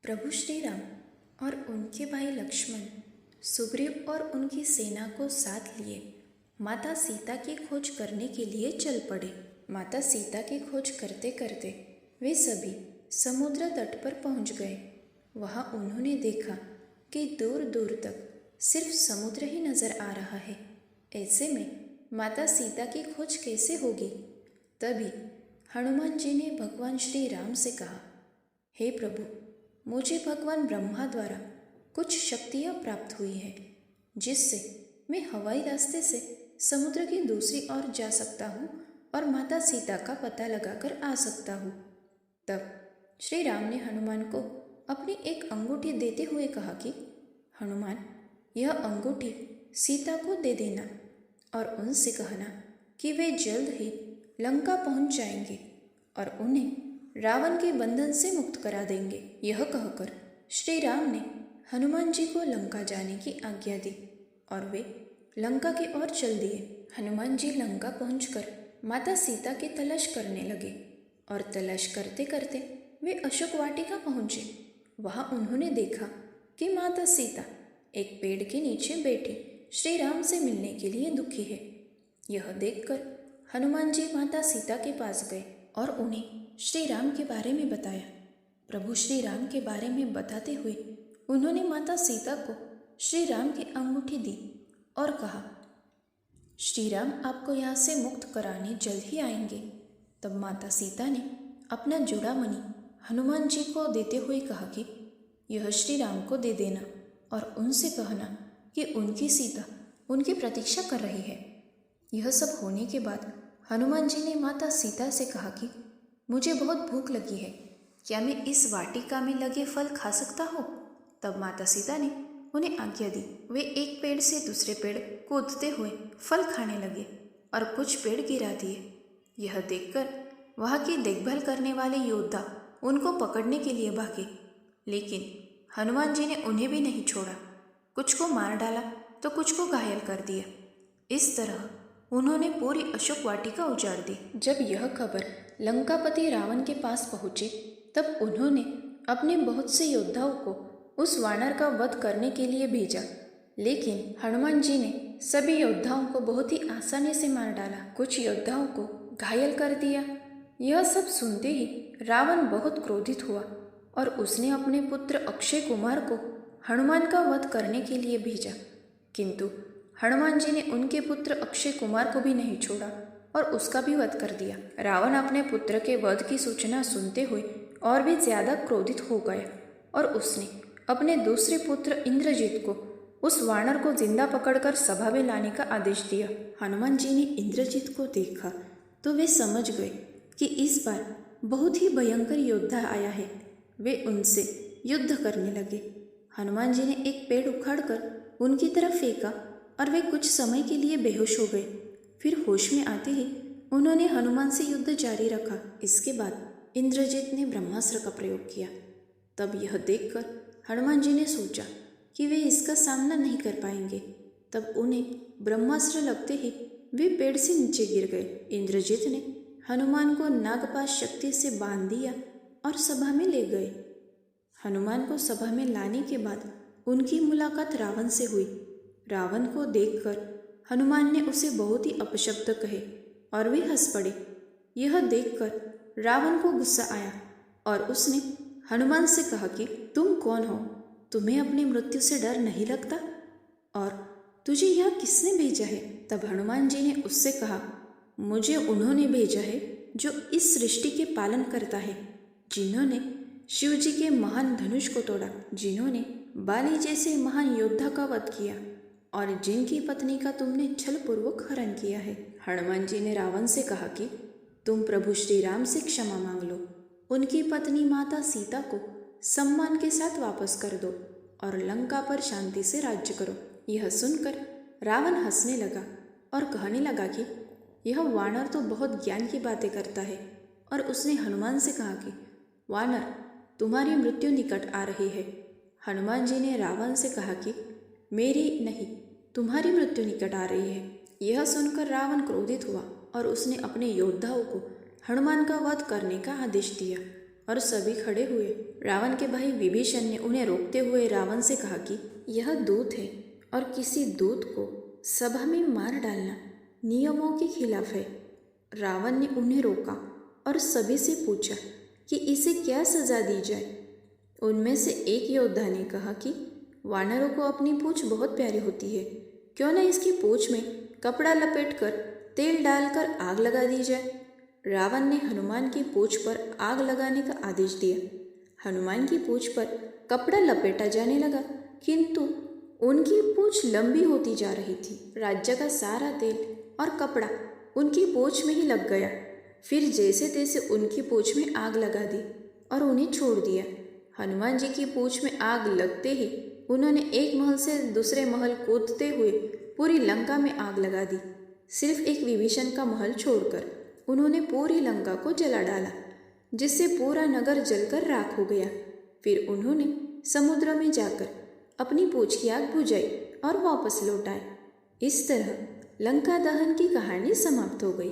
प्रभु श्री राम और उनके भाई लक्ष्मण सुग्रीव और उनकी सेना को साथ लिए माता सीता की खोज करने के लिए चल पड़े। माता सीता की खोज करते करते वे सभी समुद्र तट पर पहुंच गए। वहां उन्होंने देखा कि दूर दूर तक सिर्फ समुद्र ही नजर आ रहा है। ऐसे में माता सीता की खोज कैसे होगी? तभी हनुमान जी ने भगवान श्री राम से कहा, हे प्रभु, मुझे भगवान ब्रह्मा द्वारा कुछ शक्तियाँ प्राप्त हुई है, जिससे मैं हवाई रास्ते से समुद्र की दूसरी ओर जा सकता हूँ और माता सीता का पता लगाकर आ सकता हूँ। तब श्री राम ने हनुमान को अपनी एक अंगूठी देते हुए कहा कि हनुमान, यह अंगूठी सीता को दे देना और उनसे कहना कि वे जल्द ही लंका पहुँच जाएंगे और उन्हें रावण के बंधन से मुक्त करा देंगे। यह कहकर श्री राम ने हनुमान जी को लंका जाने की आज्ञा दी और वे लंका की ओर चल दिए। हनुमान जी लंका पहुंचकर माता सीता की तलाश करने लगे और तलाश करते करते वे अशोक वाटिका पहुंचे। वहां उन्होंने देखा कि माता सीता एक पेड़ के नीचे बैठी श्री राम से मिलने के लिए दुखी है। यह देखकर हनुमान जी माता सीता के पास गए और उन्हें श्री राम के बारे में बताया। प्रभु श्री राम के बारे में बताते हुए उन्होंने माता सीता को श्री राम की अंगूठी दी और कहा, श्री राम आपको यहाँ से मुक्त कराने जल्द ही आएंगे। तब माता सीता ने अपना चूड़ामणि हनुमान जी को देते हुए कहा कि यह श्री राम को दे देना और उनसे कहना कि उनकी सीता उनकी प्रतीक्षा कर रही है। यह सब होने के बाद हनुमान जी ने माता सीता से कहा कि मुझे बहुत भूख लगी है, क्या मैं इस वाटिका में लगे फल खा सकता हूँ? तब माता सीता ने उन्हें आज्ञा दी। वे एक पेड़ से दूसरे पेड़ कूदते हुए फल खाने लगे और कुछ पेड़ गिरा दिए। यह देखकर वहाँ की देखभाल करने वाले योद्धा उनको पकड़ने के लिए भागे, लेकिन हनुमान जी ने उन्हें भी नहीं छोड़ा। कुछ को मार डाला तो कुछ को घायल कर दिया। इस तरह उन्होंने पूरी अशोक वाटिका उजाड़ दी। जब यह खबर लंकापति रावण के पास पहुंची, तब उन्होंने अपने बहुत से योद्धाओं को उस वानर का वध करने के लिए भेजा, लेकिन हनुमान जी ने सभी योद्धाओं को बहुत ही आसानी से मार डाला, कुछ योद्धाओं को घायल कर दिया। यह सब सुनते ही रावण बहुत क्रोधित हुआ और उसने अपने पुत्र अक्षय कुमार को हनुमान का वध करने के लिए भेजा, किंतु हनुमान जी ने उनके पुत्र अक्षय कुमार को भी नहीं छोड़ा और उसका भी वध कर दिया। रावण अपने पुत्र के वध की सूचना सुनते हुए और भी ज्यादा क्रोधित हो गया और उसने अपने दूसरे पुत्र इंद्रजीत को उस वानर को जिंदा पकड़कर सभा में लाने का आदेश दिया। हनुमान जी ने इंद्रजीत को देखा तो वे समझ गए कि इस बार बहुत ही भयंकर योद्धा आया है। वे उनसे युद्ध करने लगे। हनुमान जी ने एक पेड़ उखाड़कर उनकी तरफ फेंका और वे कुछ समय के लिए बेहोश हो गए। फिर होश में आते ही उन्होंने हनुमान से युद्ध जारी रखा। इसके बाद इंद्रजीत ने ब्रह्मास्त्र का प्रयोग किया। तब यह देखकर हनुमान जी ने सोचा कि वे इसका सामना नहीं कर पाएंगे। तब उन्हें ब्रह्मास्त्र लगते ही वे पेड़ से नीचे गिर गए। इंद्रजीत ने हनुमान को नागपाश शक्ति से बांध दिया और सभा में ले गए। हनुमान को सभा में लाने के बाद उनकी मुलाकात रावण से हुई। रावण को देखकर हनुमान ने उसे बहुत ही अपशब्द कहे और वे हंस पड़े। यह देखकर रावण को गुस्सा आया और उसने हनुमान से कहा कि तुम कौन हो? तुम्हें अपनी मृत्यु से डर नहीं लगता? और तुझे यहाँ किसने भेजा है? तब हनुमान जी ने उससे कहा, मुझे उन्होंने भेजा है जो इस सृष्टि के पालन करता है, जिन्होंने शिव जी के महान धनुष को तोड़ा, जिन्होंने बाली जैसे महान योद्धा का वध किया और जिनकी पत्नी का तुमने छलपूर्वक हरण किया है। हनुमान जी ने रावण से कहा कि तुम प्रभु श्री राम से क्षमा मांग लो, उनकी पत्नी माता सीता को सम्मान के साथ वापस कर दो और लंका पर शांति से राज्य करो। यह सुनकर रावण हंसने लगा और कहने लगा कि यह वानर तो बहुत ज्ञान की बातें करता है। और उसने हनुमान से कहा कि वानर, तुम्हारी मृत्यु निकट आ रही है। हनुमान जी ने रावण से कहा कि मेरी नहीं, तुम्हारी मृत्यु निकट आ रही है। यह सुनकर रावण क्रोधित हुआ और उसने अपने योद्धाओं को हनुमान का वध करने का आदेश दिया और सभी खड़े हुए। रावण के भाई विभीषण ने उन्हें रोकते हुए रावण से कहा कि यह दूत है और किसी दूत को सभा में मार डालना नियमों के खिलाफ है। रावण ने उन्हें रोका और सभी से पूछा कि इसे क्या सजा दी जाए। उनमें से एक योद्धा ने कहा कि वानरों को अपनी पूंछ बहुत प्यारी होती है, क्यों न इसकी पूंछ में कपड़ा लपेटकर तेल डालकर आग लगा दी जाए। रावण ने हनुमान की पूंछ पर आग लगाने का आदेश दिया। हनुमान की पूंछ पर कपड़ा लपेटा जाने लगा, किंतु उनकी पूंछ लंबी होती जा रही थी। राज्य का सारा तेल और कपड़ा उनकी पूंछ में ही लग गया। फिर जैसे तैसे उनकी पूंछ में आग लगा दी और उन्हें छोड़ दिया। हनुमान जी की पूंछ में आग लगते ही उन्होंने एक महल से दूसरे महल कूदते हुए पूरी लंका में आग लगा दी। सिर्फ एक विभीषण का महल छोड़कर उन्होंने पूरी लंका को जला डाला, जिससे पूरा नगर जलकर राख हो गया। फिर उन्होंने समुद्र में जाकर अपनी पूंछ की आग बुझाई और वापस लौट आए। इस तरह लंका दहन की कहानी समाप्त हो गई।